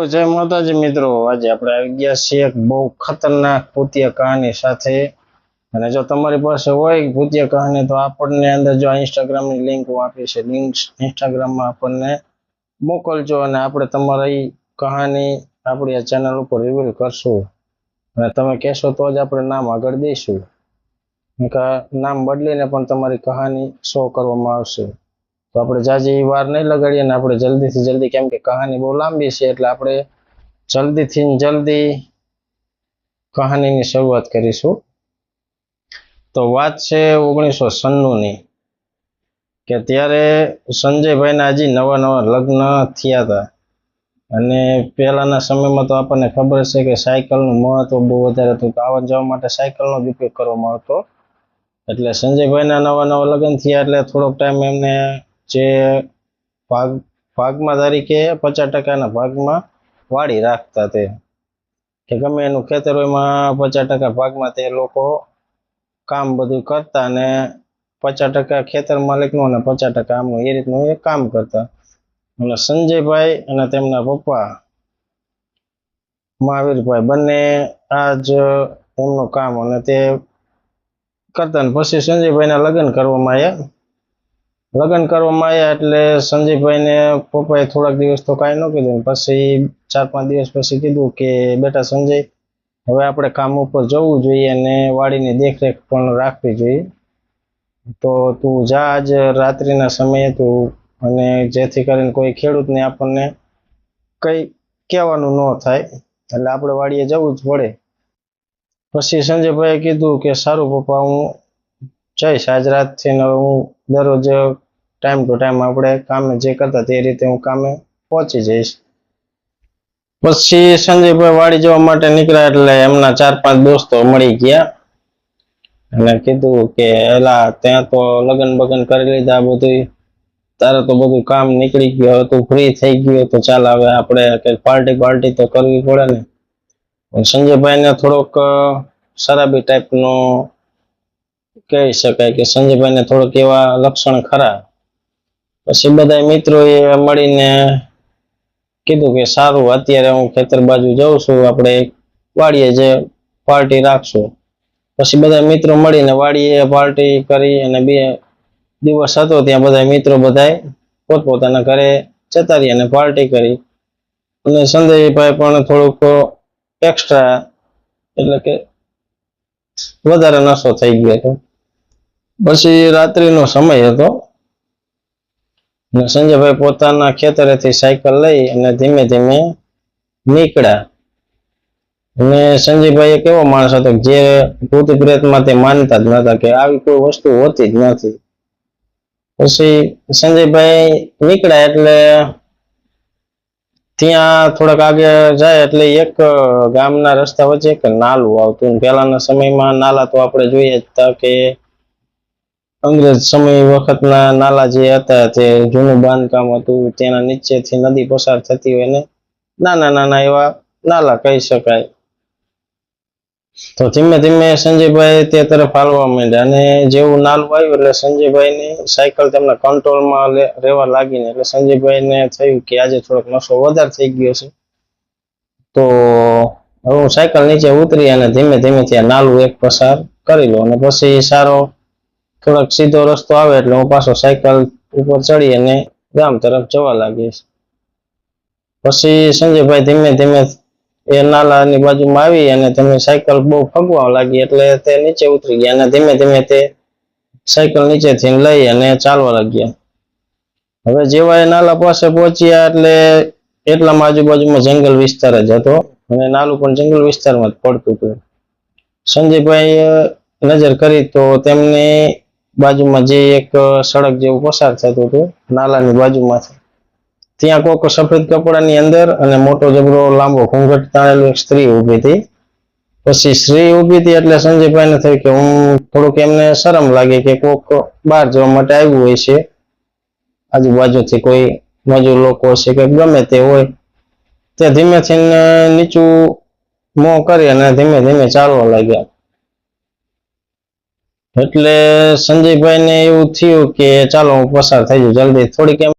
જય માતાજી મિત્રો, આજે આપણે આવી ગયા છીએ એક બહુ ખતરનાક ભૂતિયા કહાની સાથે। અને જો તમારી પાસે હોય ભૂતિયા કહાની તો આપણને અંદર જો ઇન્સ્ટાગ્રામની લિંક આપી છે, લિંક ઇન્સ્ટાગ્રામમાં આપણને મોકલજો અને આપણે તમારી કહાની આપણી આ ચેનલ ઉપર રિવીલ કરશું અને તમે કહેશો તો જ આપણે નામ આગળ દઈશું। નામ બદલીને પણ તમારી કહાની શો કરવામાં આવશે। તો આપણે જાજી વાર નહીં લગાડીએ ને આપણે જલ્દીથી જલ્દી, કેમ કે કહાની બહુ લાંબી છે એટલે આપણે જલ્દીથી જલ્દી કહાનીની શરૂઆત કરીશું। તો વાત છે 1996ની, કે ત્યારે સંજયભાઈના હજી નવા લગ્ન થયા હતા અને પહેલાના સમયમાં તો આપણને ખબર છે કે સાયકલનું મહત્વ બહુ વધારે હતું, આવવા જવા માટે સાયકલનો જ ઉપયોગ કરવામાં આવતો। એટલે સંજયભાઈના નવા લગ્ન થયા એટલે થોડોક ટાઈમ એમને જે ભાગમાં તરીકે 50%ના ભાગમાં વાડી રાખતા તે, કે ગમે એનું ખેતર હોય એમાં 50% ભાગમાં તે લોકો કામ બધું કરતા અને 50% ખેતર માલિકનું અને 50% આમનું, એ રીતનું એ કામ કરતા। અને સંજયભાઈ અને તેમના પપ્પા મહાવીરભાઈ બંને આ જ એમનું કામ અને તે કરતા। પછી સંજયભાઈના લગ્ન કરવામાં આવ્યા એટલે સંજયભાઈને પપ્પાએ થોડાક દિવસ તો કાંઈ ન કીધું, પછી 4-5 દિવસ પછી કીધું કે બેટા સંજય, હવે આપણે કામ ઉપર જવું જોઈએ અને વાડીની દેખરેખ પણ રાખવી જોઈએ, તો તું જા આજ રાત્રિના સમયે તું, અને જેથી કરીને કોઈ ખેડૂતને આપણને કંઈ કહેવાનું ન થાય, એટલે આપણે વાડીએ જવું જ પડે। પછી સંજયભાઈએ કીધું કે સારું પપ્પા, હું જઈશ આજ રાતથી, હું દરરોજ ટાઈમ ટુ ટાઈમ આપણે કામે જે કરતા તે રીતે હું કામે પહોંચી જઈશ। પછી સંજયભાઈ વાડી જવા માટે નીકળ્યા એટલે એમના 4-5 દોસ્તો મળી ગયા અને કીધું કે એલા ત્યાં તો લગ્ન બગન કરી લીધા બધું, તારે તો બધું કામ નીકળી ગયું, તું ફ્રી થઈ ગયો, તો ચાલ હવે આપણે કંઈક પાર્ટી તો કરવી પડે ને। સંજયભાઈને થોડોક શરાબી ટાઈપનો કહી શકાય, કે સંજયભાઈને થોડોક એવા લક્ષણ ખરા। પછી બધા મિત્રોએ મળીને કીધું કે સારું, અત્યારે હું ખેતર બાજુ જાઉં છું, આપણે વાડીએ જે પાર્ટી રાખશું। પછી બધા મિત્રો મળીને વાડીએ પાર્ટી કરી અને 2 દિવસ હતો ત્યાં બધા મિત્રો પોતપોતાના ઘરે જતા રહ્યા અને પાર્ટી કરી। અને સંજયભાઈ પણ થોડુંક એક્સ્ટ્રા, એટલે કે વધારે નશો થઈ ગયો હતો। પછી રાત્રિનો સમય હતો અને સંજયભાઈ પોતાના ખેતરેથી સાયકલ લઈ અને ધીમે ધીમે નીકળ્યા। અને સંજયભાઈ એક એવો માણસ હતો જે ભૂત પ્રેતમાં તે માનતા જ નતા, કે આવી કોઈ વસ્તુ હોતી જ નથી। પછી સંજયભાઈ નીકળ્યા એટલે ત્યાં થોડાક આગળ જાય એટલે એક ગામના રસ્તા વચ્ચે એક નાલું આવતું। પહેલાના સમયમાં નાલા તો આપણે જોઈએ જ હતા કે અંગ્રેજ સમય વખતના નાલા જે હતા તે જૂનું બાંધકામ હતું, તેના નીચેથી નદી પસાર થતી હોય ને નાના એવા નાલા કહી શકાય। તો ધીમે ધીમે સંજયભાઈ તે તરફ હાલવા માંડ્યા અને જેવું નાલું આવ્યું એટલે સંજયભાઈની સાયકલ તેમના કંટ્રોલમાં રહેવા લાગીને એટલે સંજયભાઈને થયું કે આજે થોડોક નશો વધારે થઈ ગયો છે, તો હવે હું સાયકલ નીચે ઉતરી અને ધીમે ધીમે ત્યાં નાલું એક પસાર કરી લો અને પછી સારો થોડોક સીધો રસ્તો આવે એટલે હું પાછો સાયકલ ઉપર ચડી અને ગામ તરફ જવા લાગીશ। પછી સંજયભાઈ ધીમે ધીમે એ નાલાની બાજુમાં આવી અને તમે સાયકલ બહુ ફગવા લાગી એટલે તે નીચે ઉતરી ગયા અને ધીમે ધીમે તે સાયકલ નીચેથી લઈ અને ચાલવા લાગ્યા। હવે જેવા એ નાલા પાસે પહોંચ્યા એટલે એટલામાં આજુબાજુમાં જંગલ વિસ્તાર જ હતો અને નાલું પણ જંગલ વિસ્તારમાં જ પડતું હતું। સંજયભાઈ નજર કરી તો તેમની બાજુમાં જે એક સડક જેવું પસાર થતું હતું નાલાની બાજુમાંથી, ત્યાં કોઈક સફેદ કપડાની અંદર અને મોટો જબરો લાંબો ઘૂંઘટ તાણેલો એક સ્ત્રી ઊભી હતી। પછી સ્ત્રી ઊભી હતી એટલે સંજયભાઈને થયું કે હું થોડુંક એમને શરમ લાગે કે કોઈક બહાર જવા માટે આવ્યું હોય છે, આજુબાજુથી કોઈ મજૂર લોકો હશે કે ગમે તે હોય, તે ધીમેથી નીચું મોં કરી અને ધીમે ધીમે ચાલવા લાગ્યા। એટલે સંજયભાઈને એવું થયું કે ચાલો હું પસાર થઈ જાઉં જલ્દી, થોડીક એમ